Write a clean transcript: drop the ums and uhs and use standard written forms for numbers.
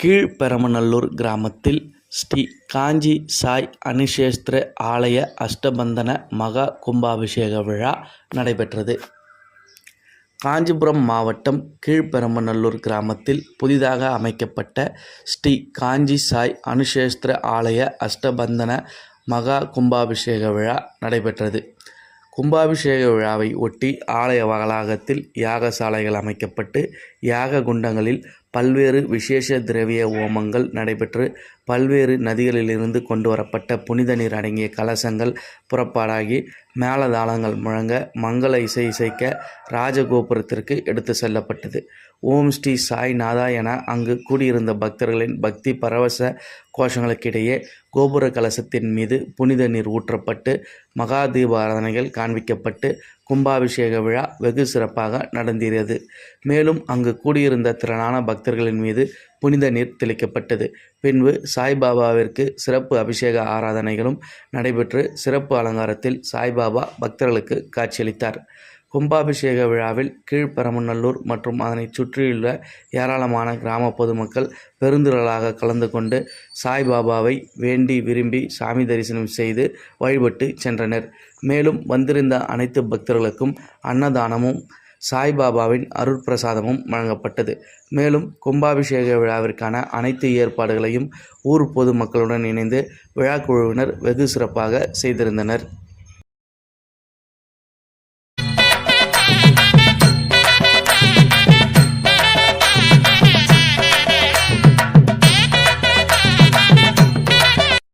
கீழ்பெரமநல்லூர் கிராமத்தில் ஸ்ரீ காஞ்சி சாய் அனுக்ஷேத்திர ஆலய அஷ்டபந்தன மகா கும்பாபிஷேக விழா நடைபெற்றது. காஞ்சிபுரம் மாவட்டம் கீழ்பெரமநல்லூர் கிராமத்தில் புதிதாக அமைக்கப்பட்ட ஸ்ரீ காஞ்சி சாய் அனுக்ஷேத்திர ஆலய அஷ்டபந்தன மகா கும்பாபிஷேக விழா நடைபெற்றது. கும்பாபிஷேக விழாவை ஒட்டி ஆலய வளாகத்தில் யாகசாலைகள் அமைக்கப்பட்டு யாக குண்டங்களில் பல்வேறு விசேஷ திரவிய ஹோமங்கள் நடைபெற்று பல்வேறு நதிகளிலிருந்து கொண்டு வரப்பட்ட புனித நீர் அடங்கிய கலசங்கள் புறப்பாடாகி மேளதாளங்கள் முழங்க மங்கள இசை இசைக்க ராஜகோபுரத்திற்கு எடுத்து செல்லப்பட்டது. ஓம் ஸ்ரீ சாய் நாதா என அங்கு கூடியிருந்த பக்தர்களின் பக்தி பரவச கோஷங்களுக்கிடையே கோபுர கலசத்தின் மீது புனித நீர் ஊற்றப்பட்டு மகா தீபாராதனைகள் காண்பிக்கப்பட்டு கும்பாபிஷேக விழா வெகு சிறப்பாக நடந்தேறியது. மேலும் அங்கு கூடியிருந்த திரளான பக்தர்களின் மீது புனித நீர் தெளிக்கப்பட்டது. பின்பு சாய்பாபாவிற்கு சிறப்பு அபிஷேக ஆராதனைகளும் நடைபெற்று சிறப்பு அலங்காரத்தில் சாய்பாபா பக்தர்களுக்கு காட்சியளித்தார். கும்பாபிஷேக விழாவில் கீழ்பெரமநல்லூர் மற்றும் அதனை சுற்றியுள்ள ஏராளமான கிராம பொதுமக்கள் பெருந்திரளாக கலந்து கொண்டு சாய்பாபாவை வேண்டி விரும்பி சாமி தரிசனம் செய்து வழிபட்டு சென்றனர். மேலும் வந்திருந்த அனைத்து பக்தர்களுக்கும் அன்னதானமும் சாய்பாபாவின் அருட்பிரசாதமும் வழங்கப்பட்டது. மேலும் கும்பாபிஷேக விழாவிற்கான அனைத்து ஏற்பாடுகளையும் ஊர் பொதுமக்களுடன் இணைந்து விழா குழுவினர் வெகு சிறப்பாக செய்திருந்தனர்.